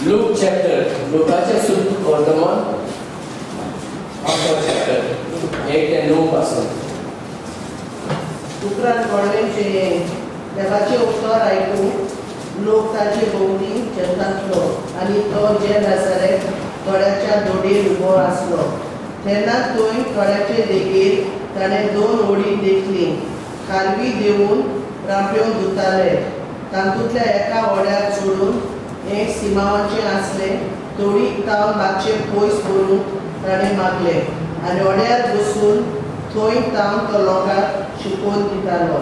Luke chapter, Lukaचे सुद्धा वर्तमान chapter 1 ते 9 पासून. उपरांत कोणाचे देवाचे उत्तर आयकून लोक ताचे भोवती चलतालो आनी तो जे नासरेत थोड्याच्या दोडीर उबो आसलो. तेन्ना थंय थोड्याचे देगेर ताणें 2 ओडी देखली. खारवी देऊन रांप्यो धुताले. तातूंतल्या एका ओड्यार सोडून एक सिमावाचें आसले. थोडी तावन मातशे पयस व्हरून ताणें मागले आनी ओड्यार बसून थंय तावन तो लोकांक शिकोवन दितालो.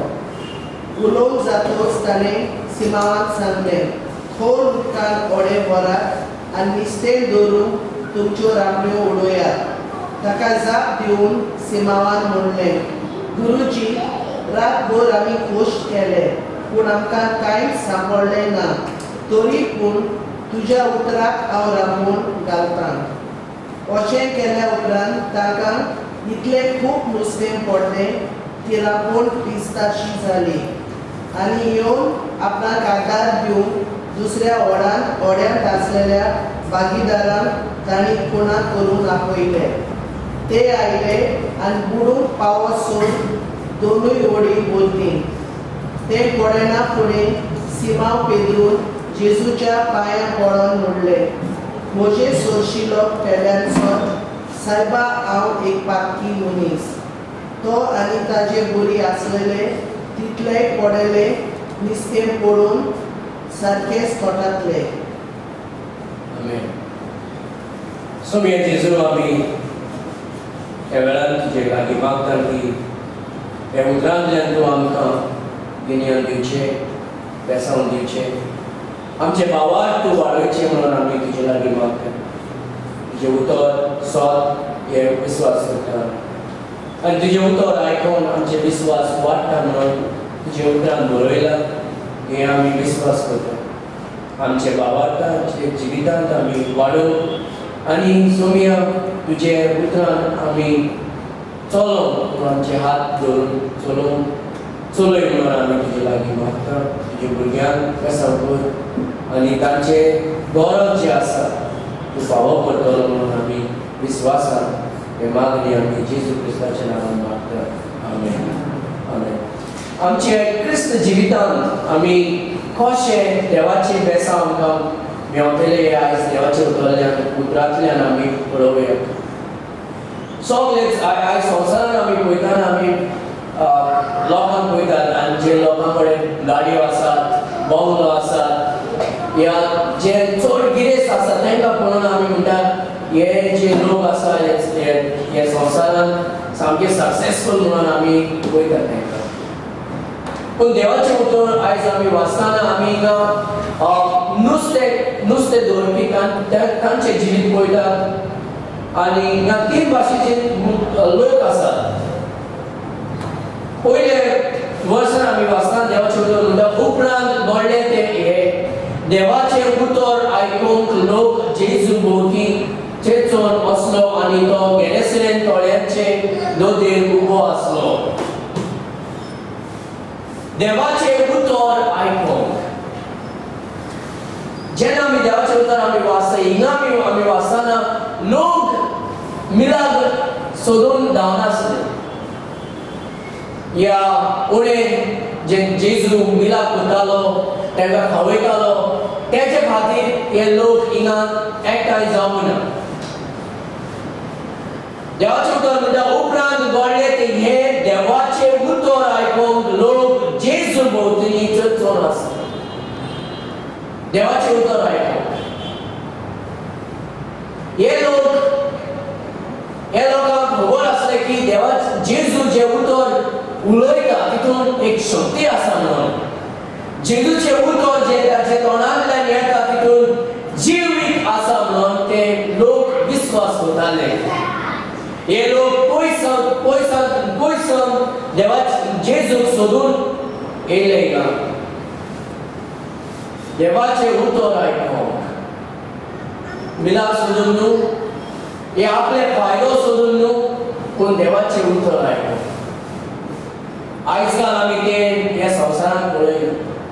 उलोवंक जातोच ताणें सिमावाक सांगलें, खोल उदकांत ओडे व्हरात आनी नुस्तें धरून तुमच्यो रांपण्यो उडोयात. ताका जाप दिवन सिमावान म्हणलें, गुरुजी, रातभर आमी कोश्ट केले पूण आमकां कांयच सांपडलें ना. तरी पूण तुज्या उतराक हांव रांपोवन घालतां. अशें केल्या उपरांत ताका इतलें खूब नुस्तें पडलें की रांपोण पिस्ताशी जाली. आनी येवन आपणाक आदार दिवन दुसऱ्या ओड्यांत आसलेल्या भागीदारांक तांणी खुणा करून आपयले. ते आयले आनी बुडूंक पावसोन दोनूय ओडी बोल्ली. ते पडना फुडें सिमाव पेदून जेजूच्या पांयां पडोन म्हणलें, म्हजे सोरशिलो पेड्यांचो सायबा, हांव एक पातकी मनीस. तो आनी ताजे बरी आसलेले तितलेय पडले नुस्तें पडून सारकेच तोटातले. आमेन. सो मी जेजू आमी ह्या वेळार तुजे लागीं मागता की ह्या उतरांतल्यान तूं आमकां गिन्यान दिवचें, बेसांव दिवचें. आमचे भावाक तूं वाडोवचें म्हणून आमी तुजे लागीं मागता. तुजें उतर सोद हे विस्वास करता आनी तुजें उतर आयकून आमचे विस्वास वाडटा म्हणून तुजे उतरांत बरयला हें आमी विस्वास करता. आमचे भावाच्या जिवितांत आमी वाडोवं आनी सोम्या तुजे उतरांत आमी चलोवंक आमचे हात धरून चलय म्हणून आमी तुजे लागीं मागता. तुजे भुरग्यांक बेसांव कर आनी तांचे गौरव जें आसा तूं फावो करतलो म्हणून आमी विस्वासान हे मागणी आमी जेजू क्रिस्ताच्या नांवान मागता. आमेन. आमेन. आमचे क्रिस्त जिवितांत आमी कशें देवाचें बेसांव आमकां मेळटलें आयज देवाच्या उतरांतल्यान आमी पळोवया. सगळेच आयज संवसारांत आमी पळयतना आमी लोकांक पळयतात आनी जे लोकां कडेन गाडयो आसात, बंगलो आसात, या जे चड गिरेस्त आसा तांकां पळोवन आमी म्हणटात हे जे लोक आसा हे संवसारांत सामके सक्सेसफूल म्हणून आमी पळयतात तांकां. पूण देवाचें उतर आयज आमी वाचतना आमी हिंगा नुस्तें धरपी तांचें जिवीत पळयतात आनी हिंगा 3 भाशेचे लोक आसात. पयले वर्सान आमी वाचतना देवाचें उतर म्हणटा, उपरांत घडलें तें हें, देवाचें उतर आयकूंक लोक जेजू भोवती चेंचून बसलो आनी तो गेनेसरेत तळ्याचे दोदेर उबो आसलो. देवाचें उतर आयकूंक जेन्ना आमी देवाचें उतर आमी वाचता हिंगा आमी वाचतना लोक मिलाग सोदून धांवनासले. या उणें जे जेजू मिलाग करतालो तांकां खावयतालो तेजे खातीर हे लोक हिंगा एकठांय जावंक ना. देवाचें उतर म्हणटा, उपरांत घडलें तें हें, देवाचें उतर आयकूंक लोक जेजू भोंवतणी चोन आसले. देवाचें उतर आयकूंक हे लोकांक खबर आसलें की जेजू जे उतर उलयता तितून एक शक्ती आसा म्हणून. जेजूचें उतर जे ताचे तोंडांतल्यान येता तितून जिवीत आसा म्हणून ते लोक विस्वास करताले. हे लोक पयसान देवाचे जेजूक सोदून येयले हिंगा. देवाचें उतर आयकूंक मिलाग सोदून न्हू, हे आपले फायदो सोदून न्हू, पूण देवाचें उतर आयकूंक. आयज काल आमी ते ह्या संवसारांत पळय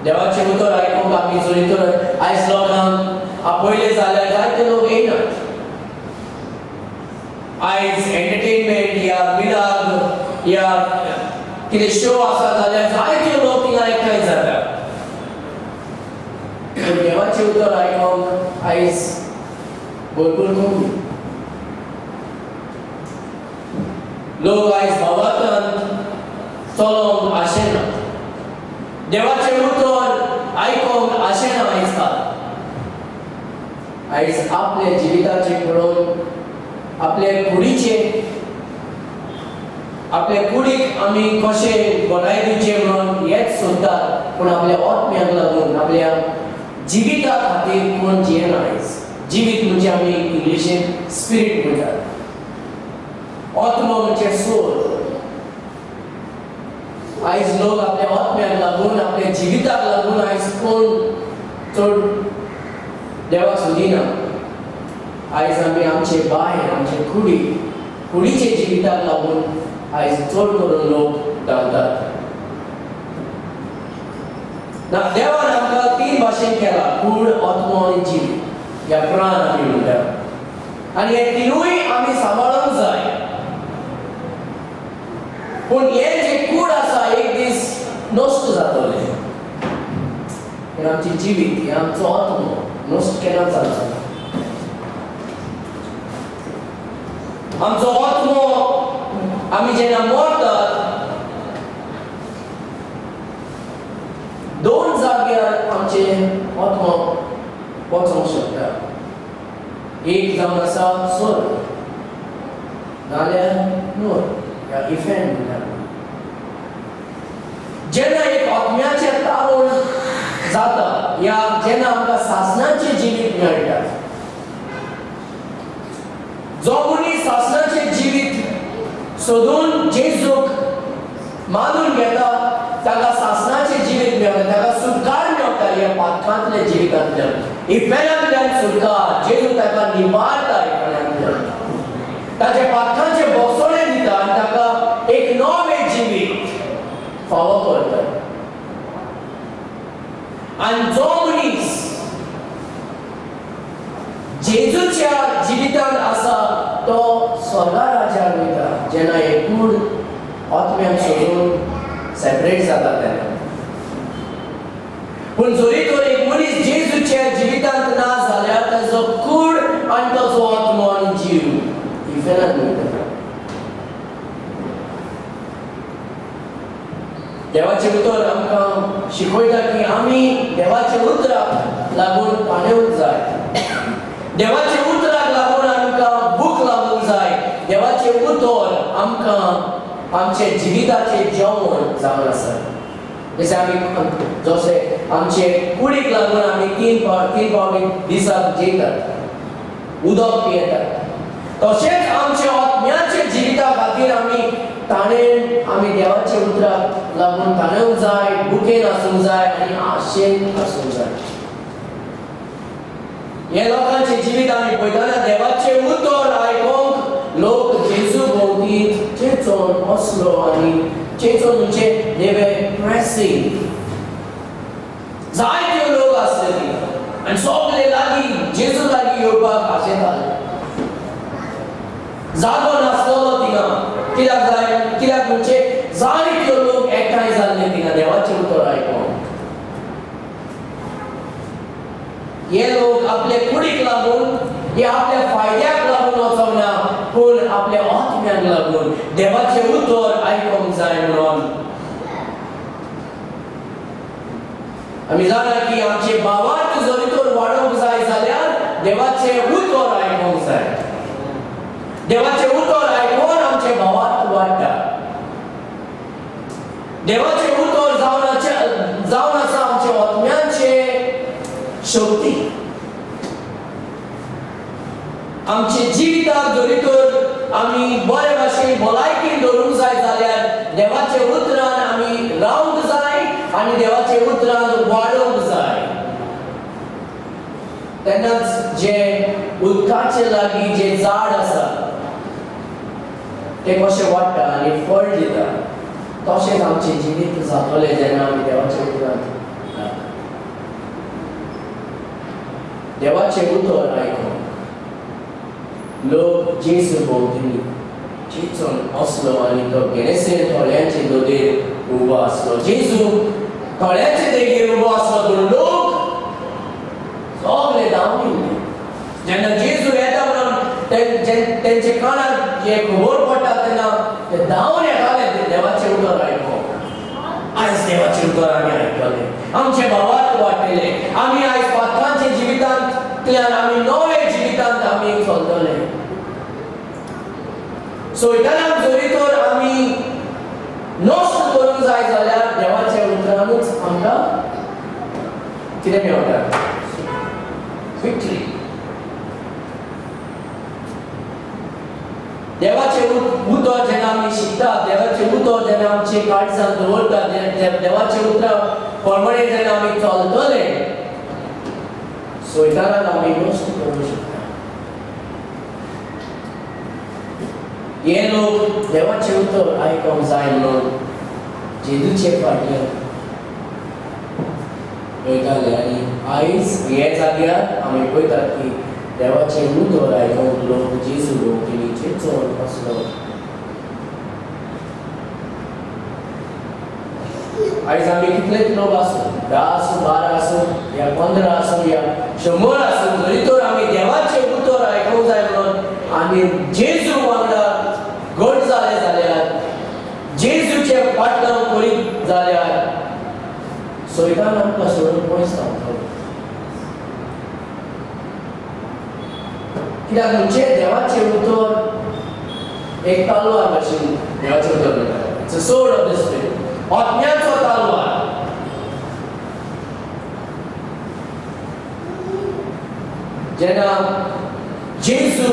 देवाचें उतर आयकूंक आमी चलयतले. आयज लोकांक आपयले जाल्यार जायते लोक येनात. आयज एंटरटेनमेंट या मिलाद या कितें शो आसा जाल्यार जायते लोक थिंगा एकठांय जातात. पूण देवाचें उतर आयकोंक आयज भरपूर कमी. लोक आयज भवार्थान चलोंक आशेना. देवाचें उतर आयकोंक आशेना आयज काल. आयज आपल्या जिविताचें पळोवन आपले कुडीचे आपल्या कुडीक आमी कशें बनाय दिवचे म्हणून हेच सोदतात. पूण आपल्या आत्म्याक लागून आपल्या जिविता खातीर कोण जियेना आयज. जिवीत म्हणजे आमी इंग्लिशीन स्पिरीट म्हणटात. आत्मा म्हणजे सोल. आयज लोक आपल्या आत्म्याक लागून आपल्या जिविताक लागून आयज कोण चड देवाक सोदिना. आयज आमी आमचे भायर आमचे कुडीचे जिविताक लागून आयज चड करून लोक धांवतात. देवान आमकां 3 भाशेन केला. कूड, आत्मा आनी जिवीत. ह्या प्राण आमी म्हणटात. आनी हे तिनूय आमी सांबाळूंक जाय. पूण हे जे कूड आसा एक दीस नश्ट जातले. हे आमची जिवीत, हे आमचो आत्मा नश्ट केन्ना जावचो ना. आमचो आत्मा आमी जेन्ना मरतात 2 जाग्यार आमचे आत्मा वचोंक शकता. एक जावन आसा स्वर्ग नाल्यार नूर या इफेन म्हणटात. जेन्ना एक आत्म्याचें तारण जाता या जेन्ना आमकां सासणाचें जिवीत मेळटा. जो मनीस सासणाचें जिवीत सोदून जेजूक मानून घेता ताका सासणाचें जिवीत मेळटा. ताका सुटकार मेळटा ह्या पातकांतल्या जिवितांतल्यान. इफेनांतल्यान सुटकार. जेजू ताका निवारता इफेनांतल्यान. ताचे पातकांचे बोसोडे दिता आनी ताका एक नवें जिवीत फावो करता. आनी जो मनीस जेजूच्या जिवितांत आसा तो स्वर्गा राज्याक वयता. जेन्ना हे कूड आत्म्याक सोडून सेपरेट जाता तेन्ना. पूण जरी तर एक मनीस जेजूच्या जिवितांत ना जाल्यार ताजो कूड आनी ताजो आत्मा आनी जीव इफेनांत वयता. देवाचें उतर आमकां शिकयता की आमी देवाच्या उतराक लागून पाणेवूंक जाय. देवाच्या उतराक लागून आमकां भूक लागूंक जाय. देवाचें उतर आमकां आमचे जिविताचें जेवण जावन आसा. जशें आमी जशें आमचे कुडीक लागून आमी 3 पावटी दिसाक जेयतात, उदक पियेतात, तशेंच आमच्या आत्म्याच्या जिविता खातीर आमी ताणेन आमी देवाच्या उतराक लागून ताणेवंक जाय, भुकेन आसूंक जाय आनी आशेन आसूंक जाय. हे लोकांचे जिवीत आमी पळयतना देवाचें उतर आयकोंक लोक जेजू भोंवती चेंचोन बसलो आनी चेंचोन म्हणजे they were pressing. जायते लोक आसले थिंगा आनी सगळे लागीं जेजू लागीं येवपाक आशेताले. जागो नासलो थिंगा. कित्याक म्हणजे जायते लोक एकठांय जाल्ले थिंगा देवाचें उतर आयकोंक. हे लोक आपल्या कुडीक लागून हे आपल्या फायद्याक लागून वचोना पूण आपल्या आत्म्याक लागून देवाचें उतर आयकोंक जाय म्हणून. आमी जाणा की आमचे भावार्थ जरी तर वाडोवंक जाय जाल्यार देवाचें उतर आयकोंक जाय. देवाचें उतर आयकोन आमचे भावार्थ वाडटा. देवाचें उतर जावन आसा आमच्या आत्म्याचे शक्ती. आमचे जिविताक जरी तर आमी बरे भाशेन भलायकेन दवरूंक जाय जाल्यार देवाचे उतरान आमी रावंक जाय आनी देवाचे उतरान वाडोवंक जाय. तेन्नाच जे उदकाचे लागीं जे झाड आसा ते कशें वाडटा आनी फळ दिता तशेंच आमचें जिवीत जातलें जेन्ना आमी देवाच्या उतरान. देवाचे उतर आयकून लोक जेजू भोंवतणी चिंतून असलो आनी तो गेनेसेन थोड्यांचे दोदेर उबो आसलो. जेजू थोड्यांचे देगेर उबो आसलो पूण लोक सगळे धांवून येयले. जेन्ना जेजू येता म्हणून तेंचे कानार जे खबर पडटा तेन्ना ते धांवून येताले देवाचे उतर आयकूंक. आयज देवाचे उतर आमी आयकले, आमचे भावार्थ वाडटले, आमी आयज पातकांचे जिवितांतल्यान आमी नवे जिवितांत आमी चलतले. सोयतानाक जरी तर आमी नश्ट करूंक जाय जाल्यार देवाच्या उतरानूच आमकां कितें मेळटा? विक्ट्री. देवाचे उतर जेन्ना आमी शिकता, देवाचे उतर जेन्ना आमचे काळजांत दवरता, देवाचे उतर प्रमाणे जेन्ना आमी चलतले, सोयतानाक आमी नश्ट करूंक शकता. हे लोक देवाचे उतर आयकूंक जाय म्हणून जेजूचे फाटल्यान वयताले आनी आयज हे जाग्यार आमी पळयतात की देवाचे उतर आयकूंक लोक जेजू भोंवतणी चिंतून आसलो. आयज आमी कितलेच लोक आसूं, 10 आसूं, 12 आसूं, या 15 आसूं, या 100 आसूं, जरी तर आमी देवाचे उतर आयकूंक जाय म्हणून आमी जेजू वांगडा घट जाले जाल्यार, जेजूचे फाटलाव करीत जाल्यार सोयतान आमकां सोडून पयस रावतलो. कित्याक म्हणजे देवाचे उतर एक तालवार भशेन देवाचे उतर म्हणटा. It's a sword of the spirit. आत्म्याचो तालवार. जेन्ना जेजू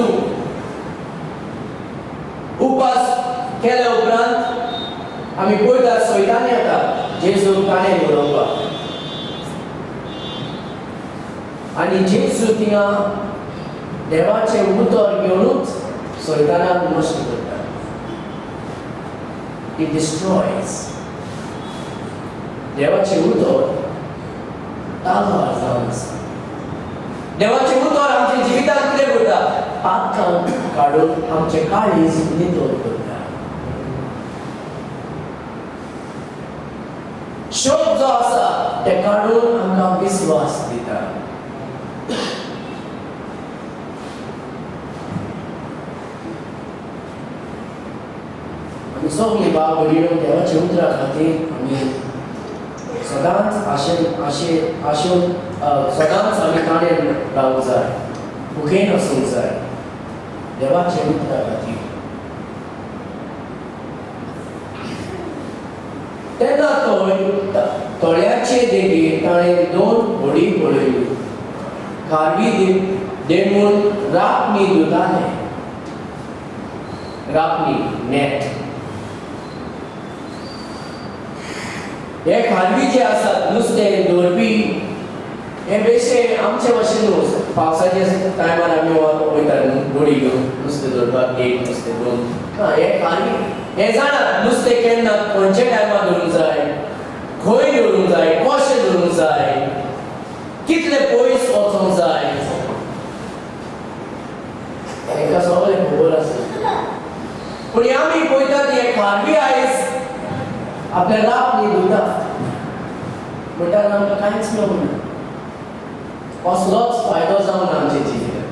उपास केले उपरांत आमी पळयतात सोयतान येता जेजू काणे उडोवपाक आनी जेजू थिंगा देवाचे उतर घेवनूच सोयतानाक नश्ट करता. He destroys. देवाचे उतर तालवार जावन आसा. देवाचे उतर आमच्या जिवितांत कितें करता? पातकां काडून आमचे काळीज नितळ करता. शोक जो आसा ते काडून आमकां विश्वास दिता. आमी सगळीं बाब भयणीं देवाचे उतरा खातीर आमी सदांच आशेन सदांच आमी काणेन रावूंक जाय, मुखेन आसूंक जाय देवाचे उतरा खातीर. तेन्ना तळ्याचे देगेर ताणें 2 व्हडी पळयल्यो. खारवी देमून रापणी धुताले. रापणी नेट. हे खारवी जे आसात नुस्तें दवरपी हे बेश्टे आमचे भशेन न्हू. पावसाच्या टायमार आमी वयतात व्हडी घेवन नुस्तें दवरपाक, 1 नुस्तें 2. हे खारवी हे जाणात नुस्तें केन्ना खंयच्या टायमार धरूंक जाय, खंय धरूंक जाय, कशें धरूंक जाय, कितले पयस वचूंक जाय, हेका सगळें खबर आसा. पूण आमी पळयतात हे खारवी आयज आपल्या रापणी धुता म्हणटात आमकां कांयच मेळना. कसलोच फायदो जावना आमचे जिवितांत.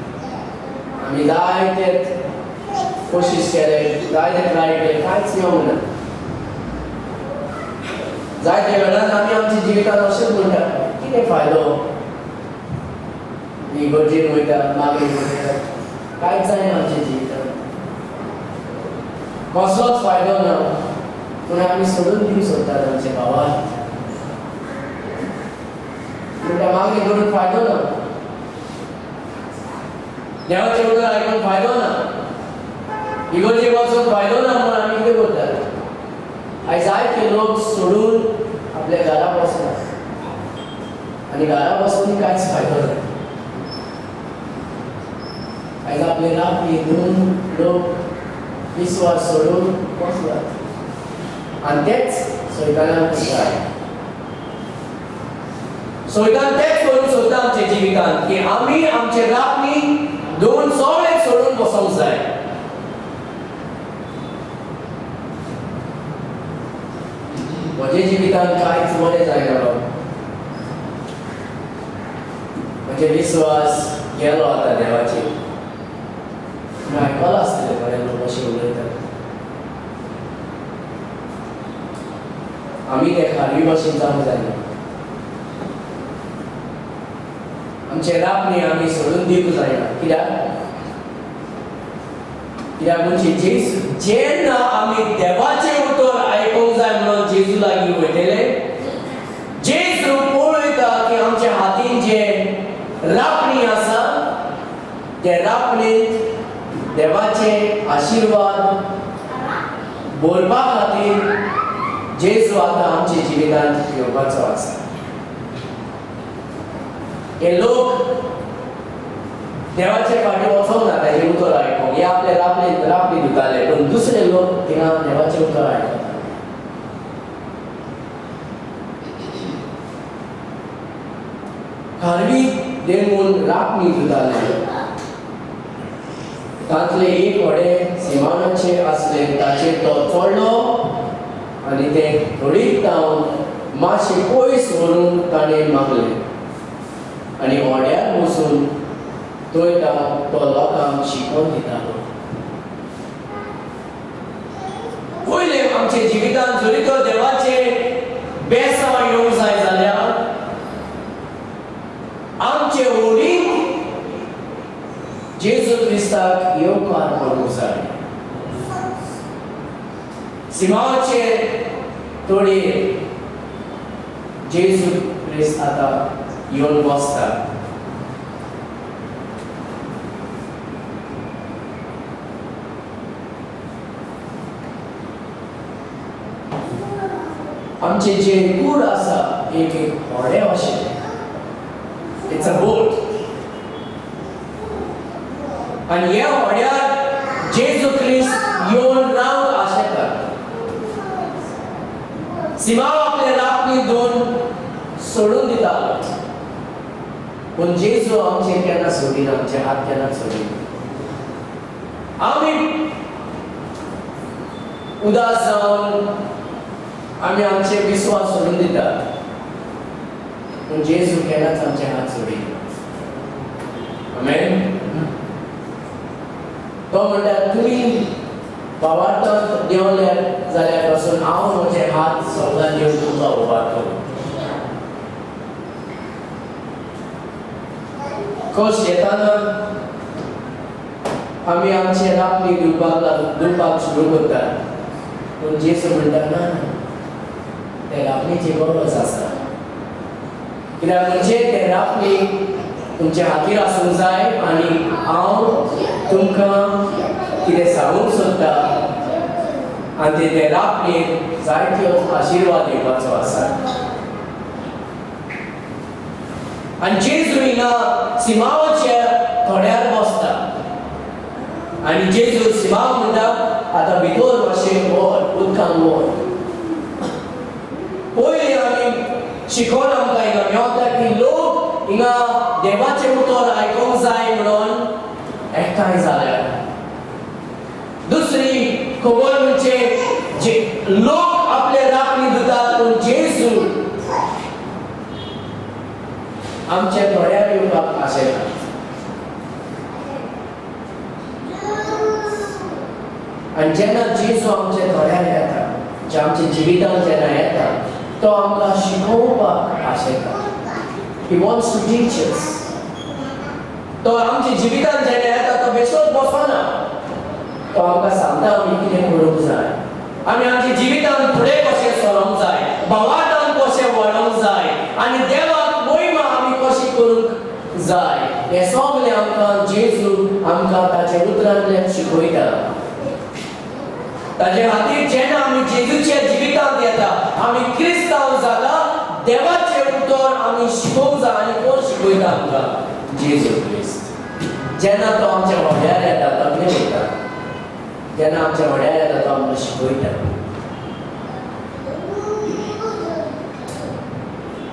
आमी जायते कोशिश केले, जायते ट्राय केले, कांयच मेळूंक ना. जायते वेळार आमी आमच्या जिवितांत अशेंच म्हणटात कितें फायदो, ही गरजेन वयता, मागीर वयता, कांयच जायना आमच्या जिवितांत, कसलोच फायदो ना. पूण आमी सोडून दिवंक सोदतात आमचे भावार्थ. म्हणटा मागीर धरून फायदो ना, देवाचें उतर आयकून फायदो ना, इगर्जेक वचून फायदो ना म्हणून आमी कितें करतात? आयज जायते लोक सोडून आपल्या घरा बसतात आनी घरा बसून कांयच फायदो ना. आयज आपले रापणी धरून लोक विश्वास सोडून बसतात आनी तेच सोयतानाक जाय. सोयतान तेच करून सोदता आमच्या जिवितांत की आमी आमचे रापणी दोन सगळे सोडून बसोंक जाय. म्हजे जिवितांत कांयच बरें जायना. म्हजे विश्वास गेलो आतां देवाचेर. तुमी आयकलां आसतलें थोडे लोक अशें उलयतात. आमी ते खारवी भाशेन जावंक जायना. आमचे रापणी आमी सोडून दिवंक जायना. कित्याक म्हणजे जेन्ना आमी देवाचें उतर आयकूंक जाय म्हणून जेजू लागीं वयतले, जेजू पळयता की आमच्या हातीन जे रापणी आसा ते रापणींत देवाचे आशिर्वाद भरपा खातीर जेजू आतां आमच्या जिवितांत येवपाचो आसा. हे लोक देवाचे फाटीं वचोंक ना ताजें उतर आयकूंक. हे आपले रापणी दिताले, पूण दुसरे लोक थिंगा देवाचें उतर आयकतात. खारवी देमून रापणी दिताले. तांतले एक व्हडें सिमानाचे आसले, ताचेर तो चडलो आनी ते थोडीक तावन मातशें पयस व्हरून ताणें मागलें. आनी व्हड्यार बसून थंय तो लोकांक शिकोवन दितालो. पयले आमच्या जिवितांत जरी तो देवाचे बेसांव येवंक जाय जाल्यार आमचे ओडीक जेजू क्रिस्ताक येवकार करूंक जाय. सिमावाचे तोडयेर जेजू क्रिस्त आतां येवन बसता. आमचे जे कूड आसा एक व्हडे अशें, इट्स अ बोट. आनी ह्या व्हड्यार जेजू क्रिस्त येवन रावंक आशेता. सिमाव आपले रापणी दोन सोडून दितालो, पूण जेजू आमचे केन्ना सोडिना, आमचे हात केन्ना सोडिना. आमी उदास जावन आमी आमचे विश्वास सोडून दितात, पूण जेजू केन्नाच आमचे हात सोडिना. आमेन. तो म्हणटा तुमी वावरतांत देंवल्यार जाल्यार पासून हांव म्हजे हात सगळ्यां देवन तुमकां उबारतलो. कश्ट येताना आमी आमचे रापणी दिवपाक सुरू करतात, पूण जेजू म्हणटा ना, ते रापणीची गरज आसा. कित्याक म्हणजे ते रापणी तुमच्या हातीर आसूंक जाय आनी हांव तुमकां कितें सांगूंक सोदता आनी ते रापणीक जायत्यो आशिर्वाद दिवपाचो आसा. आनी जेजू हिंगा सिमावाच्या थोड्यार बसता आनी जेजू सिमाव म्हणटा आतां भितर मातशें व्हर, उदकांत व्हर. पयलीं आमी शिकोवन आमकां हिंगा मेवता की लोक हिंगा देवाचें उतर आयकूंक जाय म्हणून एकठांय जाल्यात. दुसरी खबर म्हणजे जे लोक आपले रापणी दितात, पूण जेजू आमच्या थोड्यार येवपाक आशेता. आनी जेन्ना जेजू आमच्या थोड्यार येता, जे आमच्या जिवितांत जेन्ना येता, तो आमकां शिकोवपाक आशेता. He wants to teach us. तो आमच्या जिवितांत जेन्ना येता तो बेश्टोच बसना. तो आमकां सांगता आमी कितें करूंक जाय. आमी आमच्या जिवितांत फुडें कशें सरोंक जाय, भवार्थांत कशें वळोंक जाय आनी देवाक महिमा आमी कशी करूंक जाय, हें सगळें आमकां जेजू आमकां ताचे उतरांतल्यान शिकयता. ताचे खातीर जेन्ना आमी जेजूच्या जिवितांत येता, आमी क्रिस्तांव जाता, देवाचें उतर आमी शिकोवंक जाय. आनी कोण शिकयता आमकां? जेजू क्रिस्त. जेन्ना तो आमच्या व्हड्यार येता, तकलेर येता, जेन्ना आमच्या व्हड्यार येता तो आमकां शिकयता.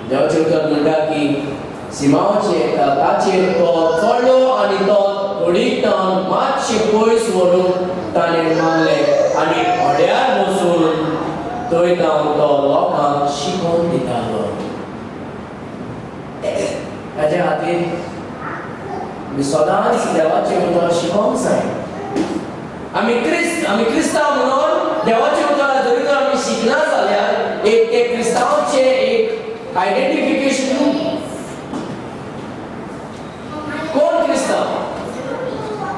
देवाचें उतर म्हणटा की सिमावाचे ताचेर तो चडलो आनी तो घडीकतान मातशें पयस व्हरून ताणें मागलें आनी हड्यार बसून थंय जावन तो लोकांक शिकोवन दितालो. ताचे खातीर आमी सदांच देवाचें उतर शिकोवंक जाय. आमी क्रिस्तांव म्हणून देवाचें उतर जरी तर आमी शिकना जाल्यार एक ते क्रिस्तांवाचें एक आयडेंटिफिकेशन. कोण क्रिस्तांव?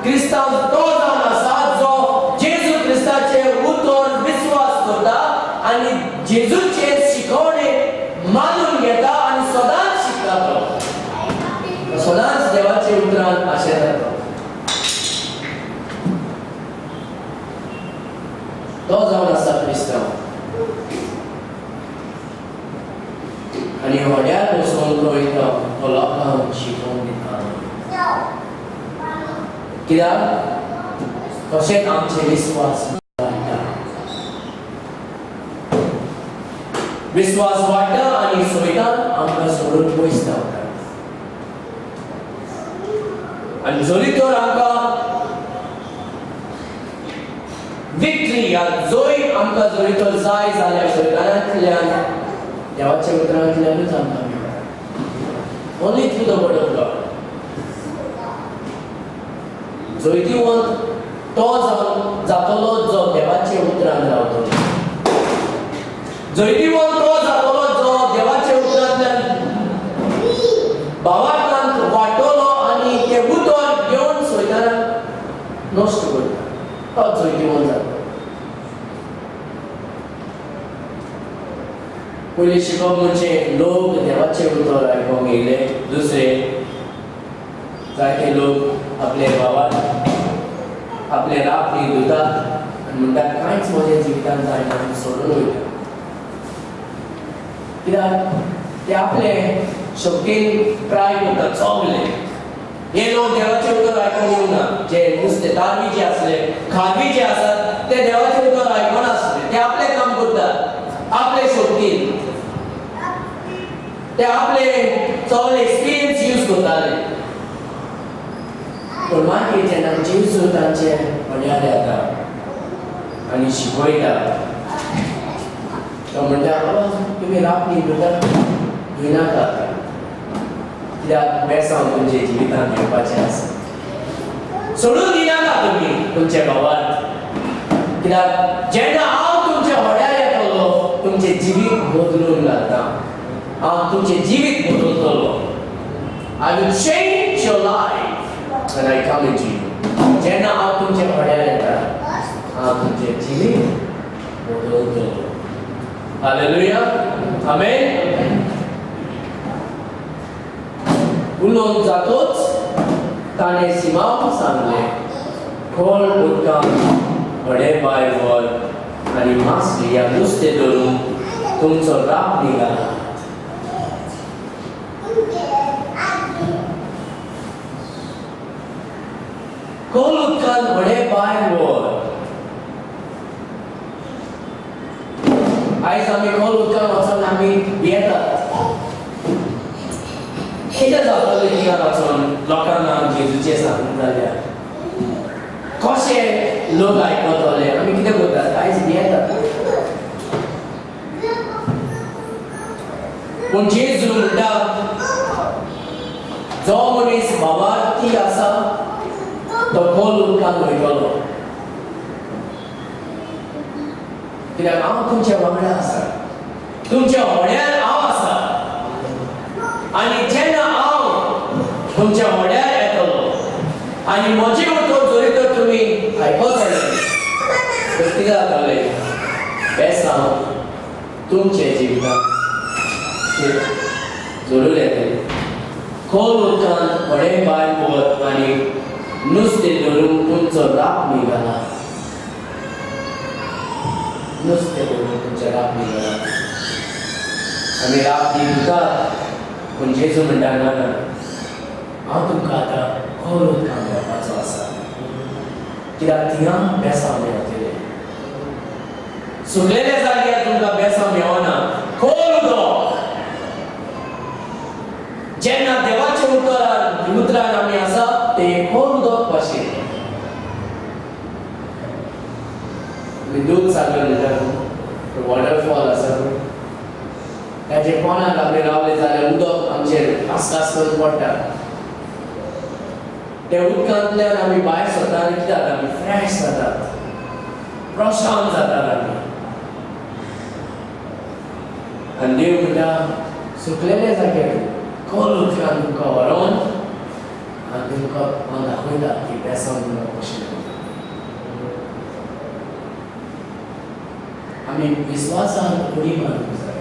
क्रिस्तांव तो जावन आसा जो जेजू क्रिस्ताचेर उतर विश्वास करता आनी जेजूचे शिकवणे मानून घेता आनी सदांच शिकता. तो सदांच देवाचे उतरान आशेता. तो जावन आसा क्रिस्तांव. आनी हड्यार बसून तो लोकांक शिकोवन दिता. कित्याक तशेंच आमचे विश्वास वाडटा. विश्वास वाडटा आनी सैतान आमकां सोडून पयस धांवता. आनी जरी तर आमकां विक्ट्री या जोय आमकां जरी तर जाय जाल्यार सैतानांतल्यान देवाच्या उतरांतल्यानूच आमकां मेळटा. Only through the word of God. जैतिवंत तो जातलो जो देवाचे उतरान रावतलो. जैतिवंत तो जातलो जो देवाचे उतरांतल्यान भावार्थांत वाडटलो आनी ते उतर घेवन सैतानाक नश्ट करता. तो जैतिवंत जातलो. पयलीं शिकप म्हणजे लोक देवाचे उतर आयकोंक येयले. दुसरे जायते लोक आपले भावाक आपले राग दितात आनी म्हणटात कांयच म्हज्या जिवितान जायना आनी सोडून वयता. कित्याक ते आपले शक्तीन ट्राय करतात सगळे. हे लोक देवाचे उतर आयकोंक येवना. जे नुस्तें तारवी जे आसले खारवी जे आसात ते देवाचे उतर आयकोनासले. ते आपले काम करतात आपले शक्तीन. ते आपले सगळे एक्सपिरियन्स यूज करताले. पूण मागीर जेन्ना जेजू तांचे म्हण्यार येता आनी शिकयता तो म्हणटा तुमी रापणी करता भिनाका. कित्याक बेसांव तुमचे जिवितांत येवपाचें आसा. सोडून दिनाका तुमी तुमच्या भावाक. कित्याक जेन्ना हांव तुमच्या हड्यार येतलो तुमचें जिवीत बदलून घालता. हांव तुमचें जिवीत बदलतलो. I will change your life when I come into you. जेन्ना हांव तुमच्या हड्यार येता हांव तुमचें जिवीत बदलतलो. हालेलुया. आमेन. उलोवन जातूच ताणें सिमाक सांगलें खोल उदकांत व्हडें बांय व्हर आनी मासली या नुस्तें धरून तुमचो राप निघाला. खोल उदकांत व्हडें बांय व्हर. आयज आमी खोल उदकांत वचून आमी भियेतात. कितें जातलें थिंगां वचून लोकांक हांव जेजूचें सांगूंक जाल्यार कशे लोक आयकतले. आमी कितें करतात आयज भियेतात. पूण जेजू म्हणटा जो मनीस भावार्थी आसा तो खोल उदकांत वयतलो. कित्याक हांव तुमच्या वांगडा आसा. तुमच्या हड्यार हांव आसा. आनी जेन्ना हांव तुमच्या हड्यार येतलो आनी म्हजें उतर जरी तर तुमी आयकतले तर कितें जातलें बेसांव तुमचे जिवितांत जरूर येतलें. खोल उदकांत व्हडें बांय व्हर आनी नुस्तें धरून तुमचो राप निघाला. नुस्तें धरून तुमचो राप निघाला. आमी राप दितात पूण जेजू म्हणटा ना ना हांव तुमकां आतां खोल उदकांत व्हरपाचो आसा. कित्याक थिंगां बेसांव मेळटलें. सुकलेल्या जाग्यार तुमकां बेसांव मेळना. खोल उदक जेन्ना देवाचे उतरान आमी आसा ते खोल उदक भाशेन दूध सागर न्हू वॉटरफॉल आसा ताचे कोणाक आमी रावले जाल्यार उदक आमचेर आस्कास करून पडटा त्या उदकांतल्यान आमी भायर सरता आनी कितें जाता आमी फ्रेश जातात प्रशांत जातात आमी आनी देव म्हणटा सुकलेले जाग्यार खोल उदकान तुमकां व्हरोन आनी तुमकां हांव दाखयता की बेसांव तुमकां कशें आमी विश्वासान उडी मारूंक जाय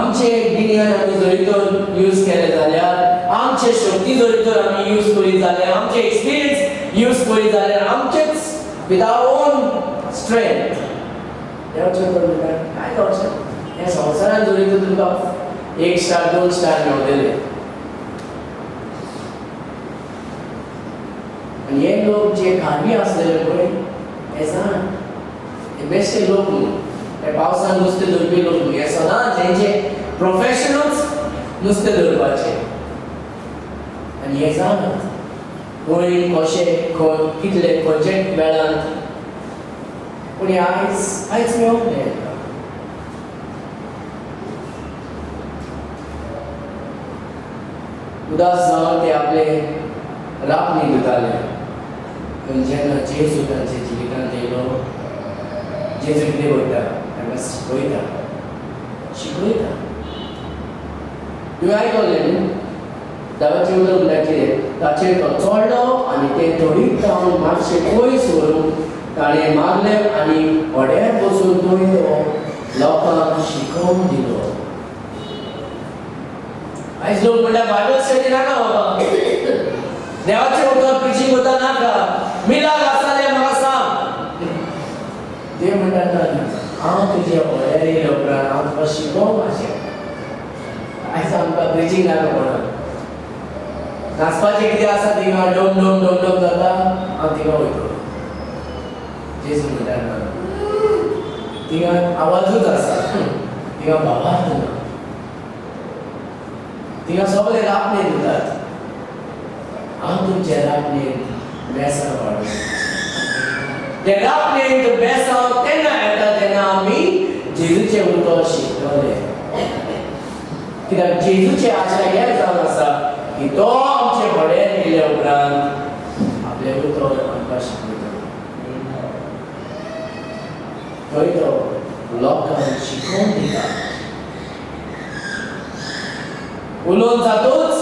आमचे गिन्यान आमी जरी तर यूज केले जाल्यार आमचे शक्ती जरी तर आमी यूज करीत जाल्यार आमचे एक्सपिरियन्स यूज करीत जाल्यार आमचेच विथ आवर ओन स्ट्रेंथ देवाचें म्हणटा काय जावचें ह्या संवसारांत जरी तर तुमकां 1 स्टार 2 स्टार मेळटले आनी हे लोक जे खामी आसलेले पळय हे जाण हे बेश्टे लोक न्हू हे पावसान नुस्तें धरपी लोक न्हू हे सदांच हेंचे प्रोफेशनल्स नुस्तें धरपाचे आनी हे जाणात कोणी कशें कितले खंयचे वेळान पूण हे आयज मेळोंक मेळटा उदास जावन ते आपले रापणी दिताले पूण जेन्ना जेजू तांचे जिवितांत येयलो जेजू कितें करता तांकां शिकयता तुवें आयकलें न्हू देवाचें उतर म्हणटा कितें ताचेर तो चडलो आनी तें थोडीक जावन मातशें पयस व्हरून ताणें मारलें आनी व्हड्यार बसून थंय तो लोकांक शिकोवन दिलो आयज लोक म्हणटा बायबल स्टडी नाका बाबा देवाचें उतर प्रिचींग करता नाका मिलाद आसा जाल्यार म्हाका सांग देव म्हणटा ना हांव तुजे व्हड्यार येयल्या उपरांत हांव तुका शिकोवंक मातशें आयज आमकां प्रिचींग नाका म्हणून नाचपाचें कितें आसा थिंगा डोम डोम डोम डोम जाता हांव थिंगा वयतलो जेजू म्हणटा ना थिंगा आवाजूच आसा थिंगा भावार्थ ना थिंगा सगळे रापणे दितात हांव तुमचे रापणेंत बेसांव वाडूं ते रापणेंत बेसांव तेन्ना येता तेन्ना आमी जेजूचें उतर शिकतले कित्याक जेजूचे आशा हे जावन आसा की तो आमचे व्हड्यार येयल्या उपरांत आपले उतर आमकां शिकयता थंय तो लोकांक शिकोवन दिता उलोवन जातूच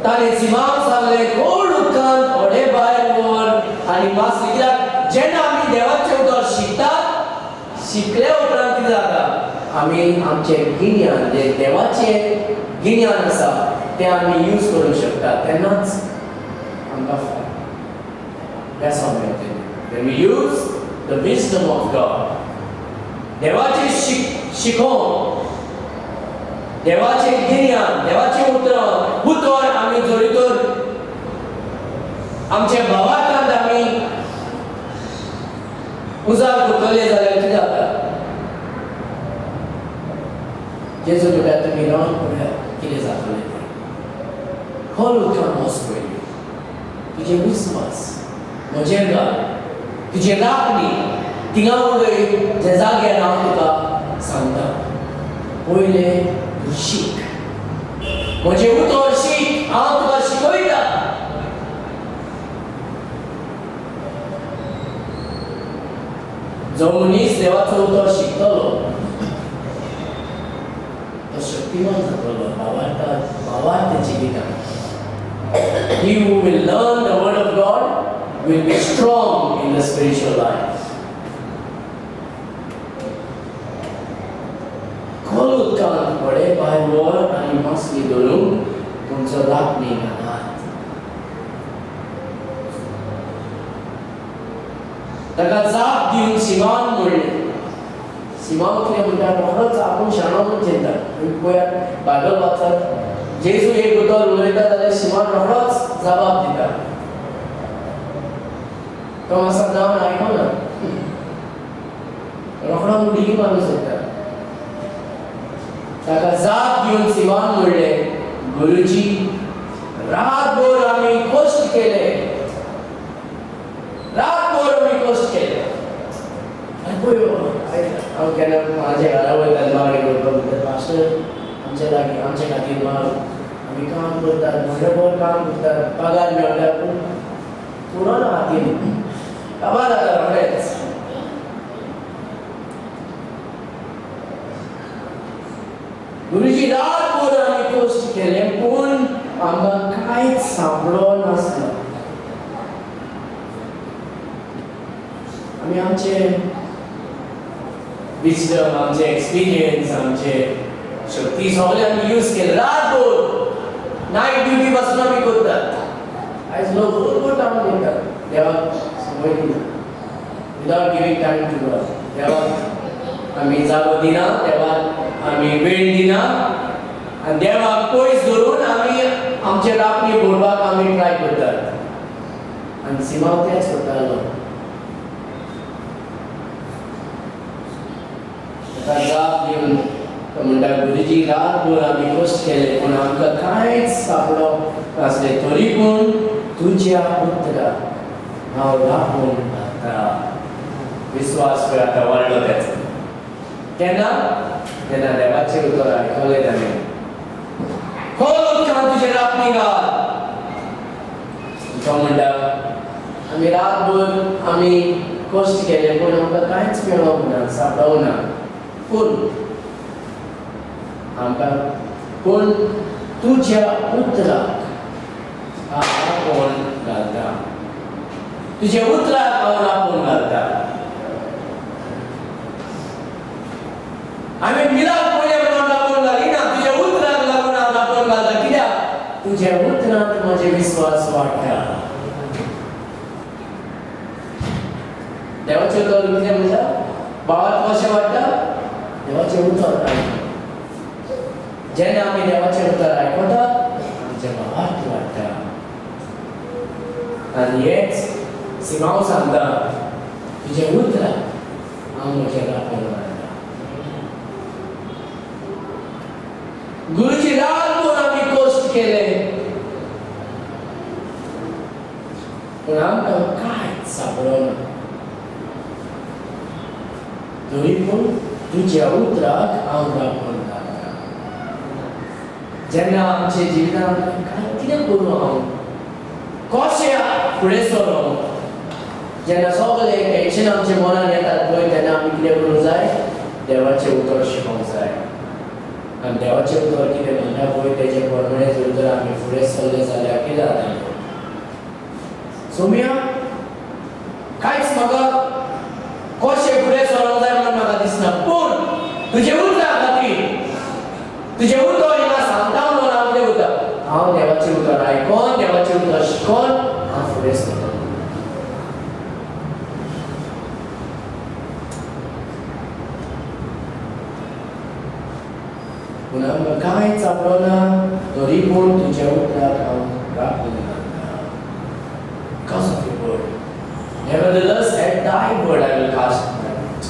ताणें सिमाक सांगलें खोल उदकांत व्हडे भायर व्हर आनी मातशें कित्याक जेन्ना आमी देवाचें उतर शिकतात शिकले उपरांत कितें जाता आमी आमचें गिन्यान जें देवाचें गिन्यान आसा तें आमी यूज करूंक शकतात तेन्नाच आमकां बेसांव मेळटलें when we use the wisdom of God देवाचें शिकोवन देवाचें गिन्यान देवाचें उतर आमी जरी तर आमच्या भावार्थांत आमी उजार करतले जाल्यार कितें जाता जेजू म्हणटा तुमी रावन पळयात कितें जातलें तें खोल उदकांत वच पयलीं तुजे विस्वास म्हजेर घाल तुजे रापणी थिंगा उडय जे जाग्यार हांव तुका सांगता पयलें तूं शीक म्हजें उतर शीक हांव तुका शिकयता जो मनीस देवाचो उतर शिकतलो तो शक्तिमान जातलो भावार्थ जिवितांत He who will learn the word of God will be strong in the spiritual life. खोल उदकांत व्हडे भायर व्हर आनी मासली धरून तुमचो रापणी घालात ताका जाप दिवन सिमोन म्हणलें सिमोन कितें म्हणटा रोखडोच आपूण शाणो म्हूण चिंता पळयात बायबल वाचत जेजू एक उतर उलयता जाल्यार सिमोन रोखडोच जबाब दिता तो मातसो जावन आयकना रोखडो उडी मारूंक सोदता ताका जाप घेवन सिमान म्हणलें, गुरुजी रातभर आमी कश्ट केले, रातभर आमी कश्ट केले. आनी पळय हांव केन्ना म्हाज्या घरा वयतां मागणी करपाक म्हणटा, पास्टर आमच्या लागीं आमचे खातीर माग, आमी काम करतात, म्हयनोभर काम करतात, पगार मेळटा पूण पुरो ना हातीन. काबार जाता रोखडेंच. गुरुजी रातभर आमी कश्ट केले पूण आमकां कांयच सांपडो नासलो. आमी आमचे विजडम, आमचे एक्सपिरियन्स, आमचे शक्ती सगळे आमी यूज केले. रातभर नायट ड्युटी पासून आमी करतात. आयज लोक भरपूर काम करतात, देवाक समय दिना, without giving time to God. देवाक आमी जागो दिना, देवाक आमी वेळ दिना, आनी देवाक पयस धरून आमी आमचे रापणी भोडपाक आमी ट्राय करतात. आनी सिमाव तेच करतालो. ताका जाप दिवन तो म्हणटा, गुरुजी रातभर आमी कश्ट केले पूण आमकां कांयच सांपडो नासलें, तरी पूण तुज्या पुत्राक हांव राखून घालता. विश्वास पळय आतां वाडलो तेचो. केन्ना? जेन्ना देवाचें उतर आयकलें ताणें. खोल उदकांत तुजे रापणी घाल. तो म्हणटा, आमी रातभर आमी कश्ट केले पूण आमकां कांयच मेळोंक ना, सांपडोंक ना. पूण तुज्या पुत्राक हांव राखून घालता. तुज्या पुत्राक हांव राखून घालता. आमी मिलाप पयले म्हणून राखून घालिना, तुज्या उतराक लागून हांव राखून घालता. कित्याक? तुज्या उतरांत म्हजे विश्वास वाडटा. देवाचें उतर कितें म्हणटा? भावाक कशें वाडटा? देवाचें उतर आयकून. जेन्ना आमी देवाचें उतर आयकतात, आमच्या भावाक वाडटा. आनी हेच सिमाव सांगता, तुज्या उतराक हांव म्हजें राखून घालता. गुरुजी रातभर आमी कश्ट केले पूण आमकां कांयच सांपडोना. तरी पूण तुज्या उतराक हांव राखून घालता. जेन्ना आमच्या जिवितांत कितें करूं हांव, कशें फुडें सरों, जेन्ना सगळें टेन्शन आमच्या मनान येतात पळय, तेन्ना आमी कितें करूंक जाय? देवाचें उतर शिकोवंक जाय. आनी देवाचें उतर कितें म्हणटा पळय, तेजे प्रमाणे जर तर आमी फुडें सरले जाल्यार कितें जातलें? सोम्या, कांयच म्हाका कशें फुडें सरोंक जाय म्हणून म्हाका दिसना, पूण तुजें उतरा खातीर, तुजें उतर हिंगा सांगता म्हणून हांव कितें करता? हांव देवाचें उतर आयकोन, देवाचें उतर शिकोन हांव फुडें सरता. पूण आमकां कांयच सांपडोना, तरी पूण तुज्या उतराक हांव राखून घालता. Because of your word. Nevertheless, at thy word I will cast my lot.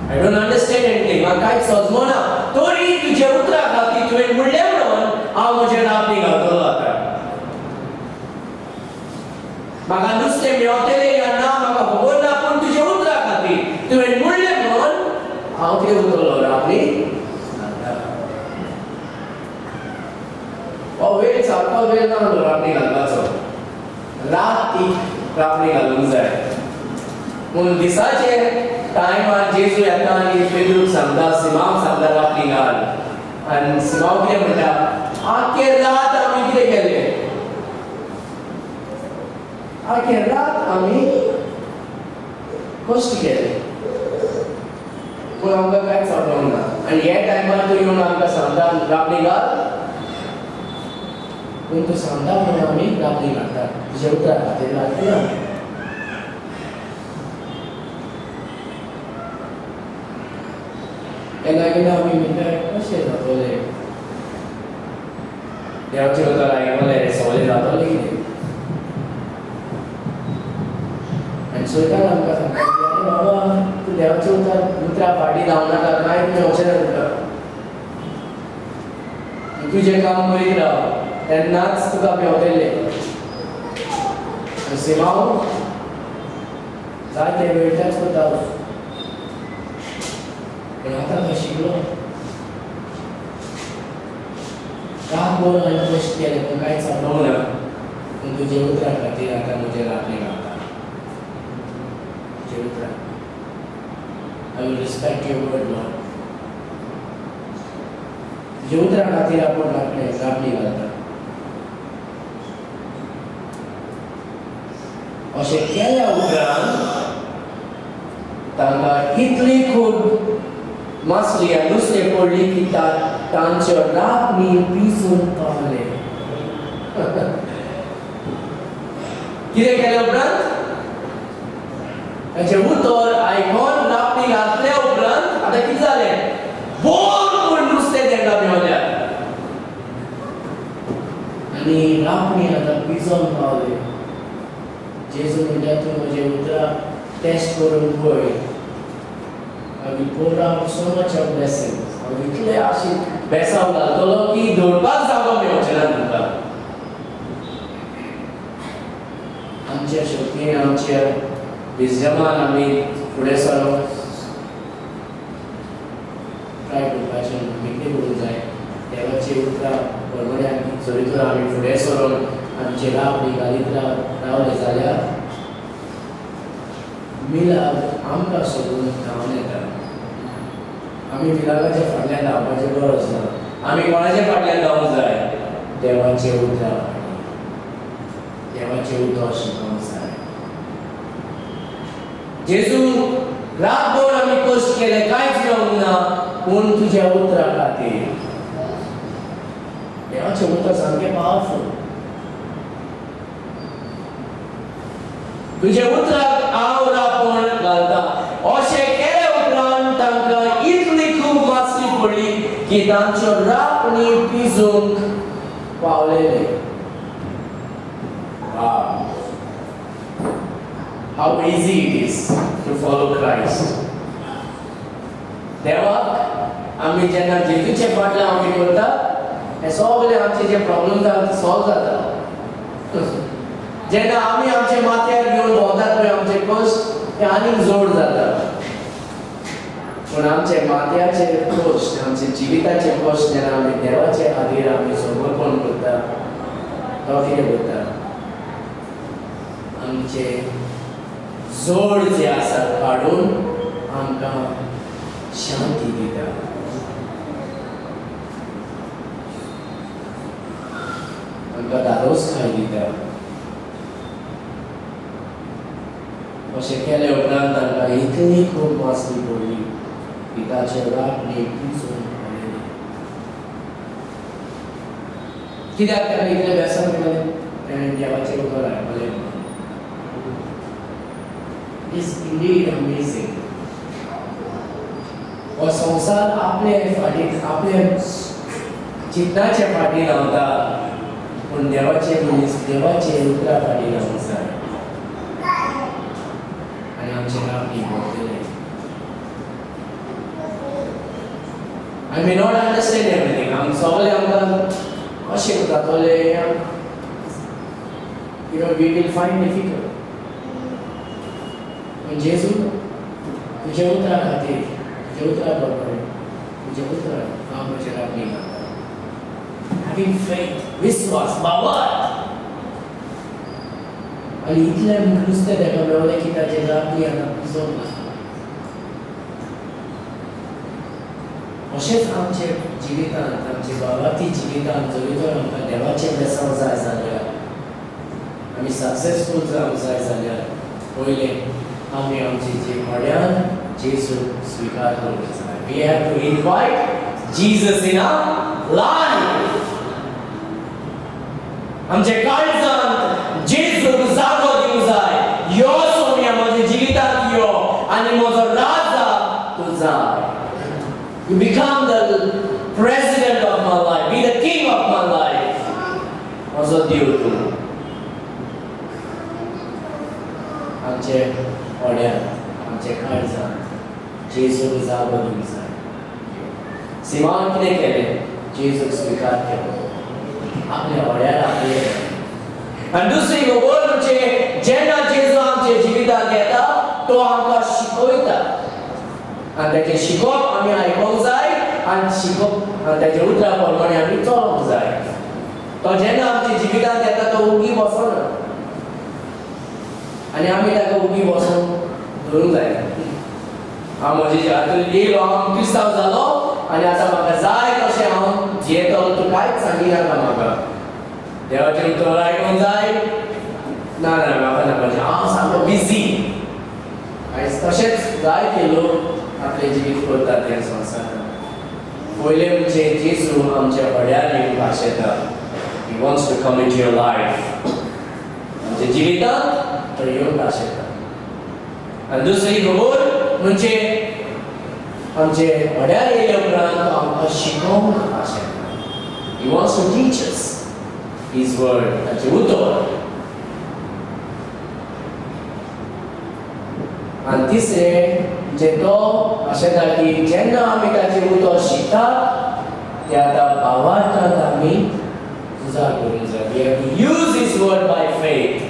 I don't understand anything. म्हाका कांयच समजना, तरी तुज्या उतरा खातीर तुवें म्हणलें म्हणून हांव म्हजें रापणी घालतलो आतां. म्हाका नुस्तें मेळटलें या ना म्हाका खबर ना, पूण तुज्या उतरा खातीर तुवें म्हणलें म्हणून हांव कितें करतलो? रापणी घालता. हो वेळ सारको वेळ ना रापणी घालपाचो. रात ती रापणी घालूंक जाय. पूण दिसाचे टायमार जेजू येता आनी पेद्रूक सांगता, सिमाक सांगता रापणी घाल. आनी सिमाव कितें म्हणटा? आख्खे रात आमी कितें केलें? आख्खे रात आमी कश्ट केले पूण आमकां कांयच सांपडोंक ना. आनी हे टायमार तूं येवन आमकां सांगता रापणी घाल, पूण तूं सांगता म्हणून आमी रापणी घालता. तुज्या उतरा खातीर रापणी घालता. केन्ना केन्ना आमी म्हणटा कशें जातलें? देवाचें उतर आयकलें सगळें जातलें कितें? आनी सैतान आमकां सांगता, अरे बाबा तूं देवाच्या उतरा फाटी धांव नाका कांय तुवें वचना तुका तुजें काम करीत राव तेन्नाच तुका मेवतलें सिमांव जायते वेळटाच करता पूण आतां तो शिकलो रातभर हांवें कश्ट केलें पूण कांयच जावंक ना पूण तुजे उतरा खातीर आतां म्हजें राखणें घालता तुजे उतरा I will respect your word, Lord. तुजे उतरा खातीर आपूण राखणें घालता अशें केल्या उपरांत तांकां इतली खूब मासली आनी नुस्तें पडली की तांच्यो राखणी पिसून पावले कितें केलें उपरांत ताचें उतर आयकोन राखणी घातल्या उपरांत आतां कितें जालें भरपूर नुस्तें तांकां मेवल्यात आनी राखणी आतां पिसून पावले जेजू म्हणटा तूं म्हजें उतरां टेस्ट करून पळय I will pour out so much of blessings. हांव इतलें आशीत बेसांव घालतलो की दवरपाक जागो मेळचेना तुमकां आमच्या शक्तीन आमच्या विजडमान आमी फुडें सरोन ट्राय करपाचें कितें करूंक जाय देवाची उतरां परमण्या जरी तर आमी फुडें सरोन आमचे राखणी घालीत रावले जाल्यार मिलाद आमकां सोडून धांवन येता आमी मिलादाच्या फाटल्यान धांवपाची गरज ना आमी कोणाच्या फाटल्यान धांवूंक जाय देवाचे उतरां देवाचे उतर शिकोवंक जाय जेजू रातभर आमी कश्ट केले कांयच मेळूंक ना पूण तुज्या उतरा खातीर देवाचें उतर सामकें पावरफूल तुजे उतराक हांव राखण घालता अशें केले उपरांत तांकां इतली खूब मासली पडली की तांच्यो राखणी पिसूंक पावलेले how easy it is to follow Christ देवाक आमी जेन्ना जेजूचे फाटल्यान आमी करता हे सगळे आमचे जे प्रॉब्लेम जाता ते सॉल्व जाता जेन्ना आमी आमचे माथ्यार घेवन भोंवतात पळय आमचे कश्ट ते आनीक जोड जाता पूण आमचे माथ्याचे कश्ट आमचे जिविताचे कश्ट जेन्ना आमी देवाचे खातीर आमी समर्पण करता तो कितें करता आमचे जोड जे आसा काडून आमकां शांती दिता आमकां धादोसकाय दिता अशें केले उपरांत तांकां इतली खूब मासली पडली की ताचे राखणी पिसून पावलेली कित्याक ताणें इतलें बेसन केलें ताणें देवाचें उतर आयकलें इज इंडीड अमेझिंग हो संवसार आपले फाटी आपले चिंतनाचे फाटी रावता पूण देवाचे मनीस देवाचे उतरा फाटी रावंक जाय आनी आमचे राखणी भोंवतले I may not understand everything. आम सगळे आमकां कशें जातले we will find difficult. पूण जेजू तुजे उतरा खातीर तुजे उतरा बरोबर तुजे उतरा हांव म्हजे राखणी घालता having faith विस्वास बावर आनी इतलें नुस्तें ताका मेवलें की ताचे राखणी आतां पिसोवंक ना अशेंच आमचे जिवितांत आमचे बागाती जिवितांत जरी तर आमकां देवाचें बेसांव जाय जाल्यार आमी सक्सेसफूल जावंक जाय जाल्यार पयलें आमी आमची जिवाड्यान जेजू स्विकार करूंक जाय we have to invite Jesus in our life आमचे काळजांत जेजूक जागो दिवंक जाय यो सोम्या म्हज्या जिवितांत यो आनी म्हजो राजा तूं जाय You become the president of my life. Be the king of my life. Also deal to. आमचे ओड्यान, आमचे काळजांत जागो दिवंक जाय. सिमोन कितें केलें? जेजूक स्विकार केलो. आपल्या वड्यार आपले. आनी दुसरी गजाल म्हणजे जेन्ना जेजू आमच्या जिवितांत येता तो आमकां शिकयता. आनी तेजें शिकोवप आमी आयकोंक जाय आनी शिकोवप आनी तेजे उतरां प्रमाणे आमी चलोवंक जाय. तो जेन्ना आमच्या जिवितांत येता तो उगी बसना आनी आमी ताका उगी बसोन धरूंक जाय. हांव म्हजे हातूंत येयलो, हांव क्रिस्तांव जालो आनी आतां म्हाका जाय तशें हांव जियेतलो. तूं कांयच सांगिनाका म्हाका. देवाचें उतर आयकोंक जाय. ना ना म्हाका नाका, हांव सामको बिजी. आयज तशेंच जायते लोक आपलें जिवीत करतात ह्या संवसारांत. पयलें म्हणजे जेजू आमच्या वड्यार येवंक आशेता. He wants to come into your life. आमच्या जिवितांत तो येवंक आशेता. आनी दुसरी गजाल म्हणजे आमचे वड्यार येयल्या उपरांत तो आमकां शिकोवंक आशेता. He wants to teach us His word. ताचें उतर. आनी तिसरें म्हणजे तो आशेता की जेन्ना आमी ताचें उतर शिकता तें आतां भावार्थांत आमी उजार करूंक जाय. We have to use His word by faith.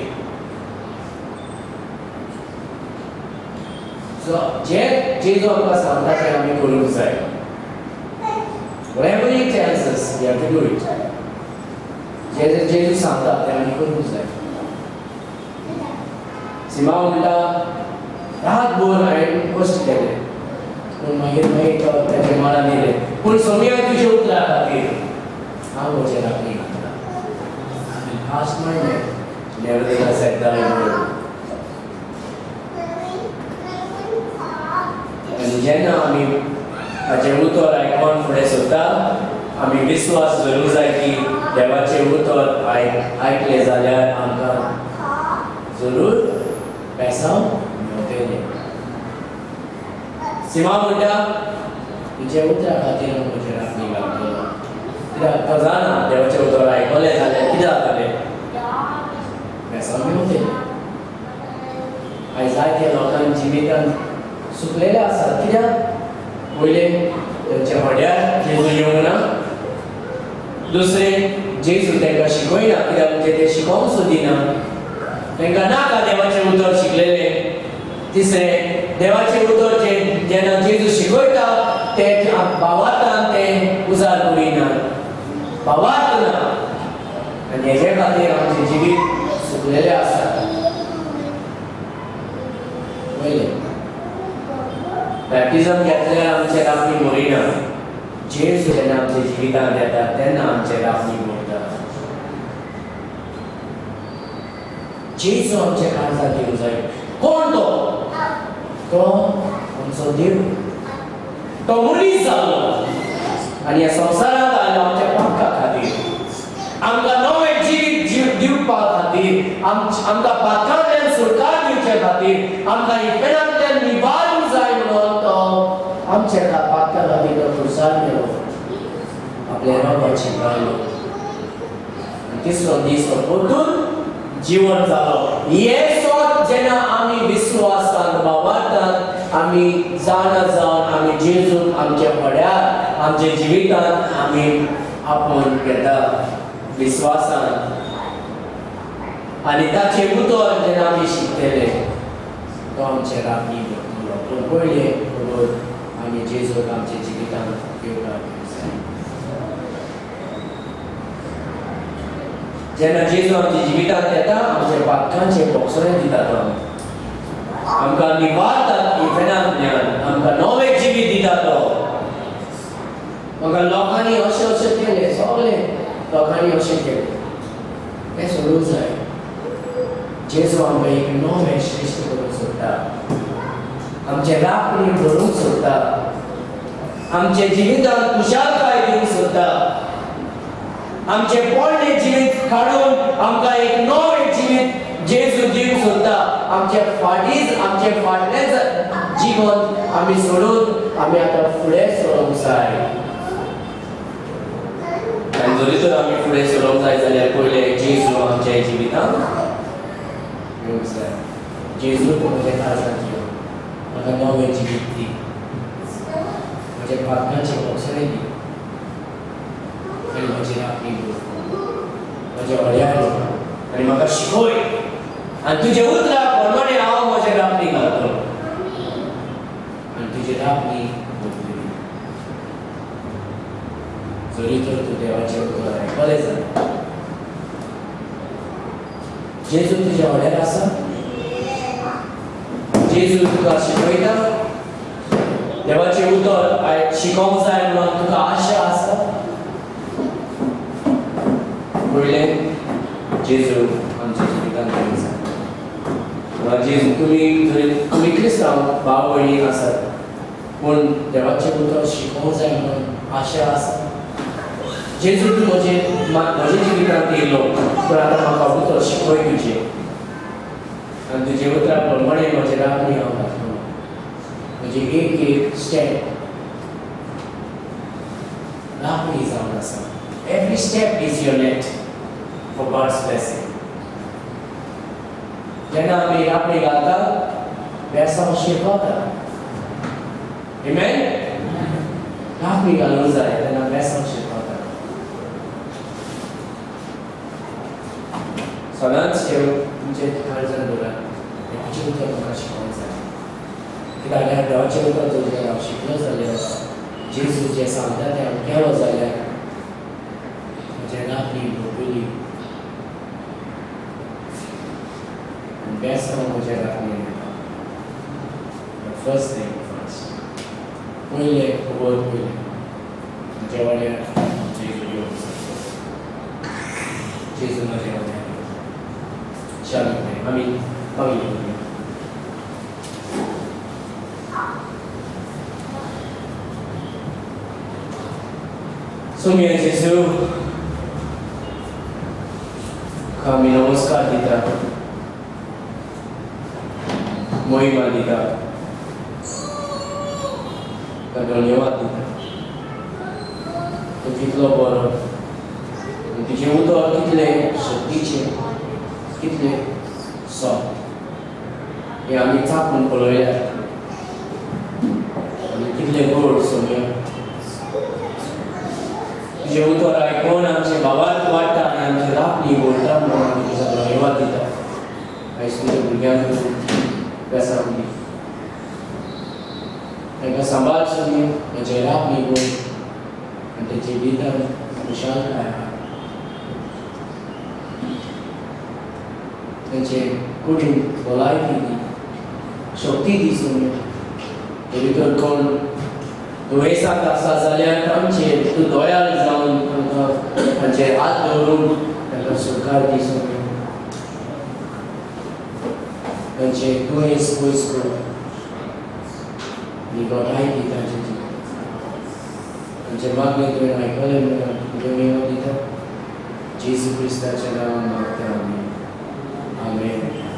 So जें जेजू आमकां सांगता तें आमी करूंक जाय. Whatever He tells us, we have to do it. जेजू सांगता तें आमी करूंक जाय. सिमोन म्हणटा रातभर हांवें कश्ट केलें पूण मागीर तो तेजे मनान येयलें. पूण सोमया तुज्या उतरा खातीर हांव म्हजें राखणी घातलां. आनी लास्ट मायंड नेवरदलेस आय डायड. आनी जेन्ना आमी हाचें उतर आयकोन फुडें सरता आमी विश्वास धरूंक जाय की देवाचें उतर आयकलें जाल्यार आमकां जरूर पेसांव मेळटलें. सिमोन म्हणटा तुज्या उतरा खातीर हांव म्हजें राखणी घालतलो. कित्याक तो जाणा देवाचें उतर आयकलें जाल्यार कितें जातलें? पेसांव मेळटलें. आयज जायत्या लोकांच्या जिवितांत सुकलेले आसात. कित्याक? पयलें तेंच्या वड्यार जेजू येवंक ना. दुसरें जेजू तांकां शिकयना. कित्याक म्हणजे ते शिकोवंक सोदिना. तांकां नाका देवाचें उतर शिकलेलें. तिसरें देवाचें उतर जेन्ना जेजू शिकयता तें भावार्थान तें उजार करिना. भावार्थ ना. आनी हेजे खातीर आमचें जिवीत सुकलेलें आसा. पयलें बॅप्टिजम घेतल्यार आमचेर राखणी मरिना. जेजू जेन्ना आमच्या जिवितांत येता तेन्ना आमचेर राखणी मरता. जेजू आमच्या काळजांत येवंक जाय. कोण तो? तो आमचो देव. तो मनीस जालो आनी ह्या संवसारांत आयलो आमच्या पापा खातीर. आमकां नवें जिवीत दिवपा खातीर, आमकां पातकांतल्यान सुटका दिवचे खातीर, आमकां इफेनांतल्यान निवारूंक जाय म्हणून तो आमच्या पातका खातीर तो खुर्सार गेलो. आपल्या रगताची गाळलो. तिसरो दीस तो परतून जीवन जालो. येसो जेन्ना आमी विश्वासान भावार्थान आमी जाणा जावन आमी जेजूक आमच्या वड्यार आमच्या जिवितांत आमी आपोवन घेता विश्वासान. आनी ताचें उतर जेन्ना आमी शिकतले तो आमचे राखणी करतलो. पूण पयलें आमी जेजूक आमच्या जिवितांत येवपाक जाय. जेन्ना जेजू आमच्या जिवितांत येता आमच्या पातकांचें बोगसोरें दिता तो आमकां निवारता. इफेनांतल्यान आमकां नवें जिवीत दिता तो. म्हाका लोकांनी अशें केलें, सगळें लोकांनी अशें केलें. तें सोडूंक जाय. जेजू आमकां एक नवें श्रेश्ठ करूंक सोदता. आमचें राखणी भरूंक सोदता. आमच्या जिवितांत खुशालकाय दिवंक सोदता. आमचें पोरणें जिवीत काडून आमकां एक नवें जिवीत जेजू दिवंक सोदता. आमचें फाटलें जीवन आमी सोडून आमी आतां फुडें सरोंक जाय. आनी जरी तर आमी फुडें सरोंक जाय जाल्यार पयलें जेजू आमच्या जिवितांत येवंक जाय. जेजू म्हज्या काळजांत यो. म्हाका नवें जिवीत दी. म्हज्या पातकांचे भोवसणे दी आनी म्हजी राखणी कर म्हज्या वड्यार आनी म्हाका शिकय आनी तुजे उतरा प्रमाणे हांव म्हजे राखणी घालतलो आनी तुजी राखणी भोगतली जरी तर तूं देवाचें उतर आयकलें जाल्यार जेजू तुज्या वड्यार आसा जेजू तुका शिकयता देवाचें उतर शिकोवंक जाय म्हणून तुका आशा आसा पयलें जेजू आमच्या जिवितांत येवंक जाय जेजू तुमी क्रिस्तांव भाव भयणी आसात पूण देवाचें उतर शिकोवंक जाय म्हणून आशा आसा जेजू तूं म्हजे जिवितांत येयलो पूण आतां म्हाका उतर शिकय तुजें आनी तुजे उतरा प्रमाणे म्हजे राखणी हांव घातलो म्हणजे एक स्टेप राखणी जावन आसा every step is your net for God's blessing जेन्ना आमी राखणी घालता बेसांव शिकवता आमेन राखणी घालूंक जाय तेन्ना बेसांव शिकवता सदांच तुमचे काळजांत दवरात देवाचें उतर म्हाका शिकोवंक जाय कित्याक देवाचें उतर जर हांव शिकलो जाल्यार जेजू जें सांगता तें हांव केलो जाल्यार म्हजे राखणी भोगली आनी बेसांव म्हजे राखणी फर्स्ट थिंग फर्स्ट पयलें खबर पयलें म्हज्या वाड्यार जेजू येवंक जाय जेजू म्हज्या वाड्यार शांत आमी पावली सुमिया जेजू आमी नमस्कार दिता महिमा दिता धन्यवाद दिता तूं कितलो बरो तुजें उतर कितलें शक्तीचें कितलें सॉफ्ट हें आमी चापून पळयल्यार आनी कितलें गोड सोम्या तुजें उतर आयकून आमचे भावार्थ वाडटा आनी आमची राखणी बोलता म्हणून आमी तुका धन्यवाद दिता आयज तुज्या भुरग्यांक बेसांव दी तांकां सांबाळ सोम्या म्हजे राखणी बोल आनी तेजे भितर खुशालकाय हाड त्यांचे कुडीन भलायकी दी शक्ती दी सोम्या तरी तर कोण दुयेंसांत आसा जाल्यार तांचेर तूं दोयाळ जावन तांकां तांचेर हात दवरून तांकां सुटकार दी सोम्या तांचें दुयेंस पयस कर आनी घोटायकी तांचे जिवितांत तांचे मागणी तुवें आयकलें म्हणून तुजें निवड दिता जेजू क्रिस्ताच्या नांवान मागता आमी Amen.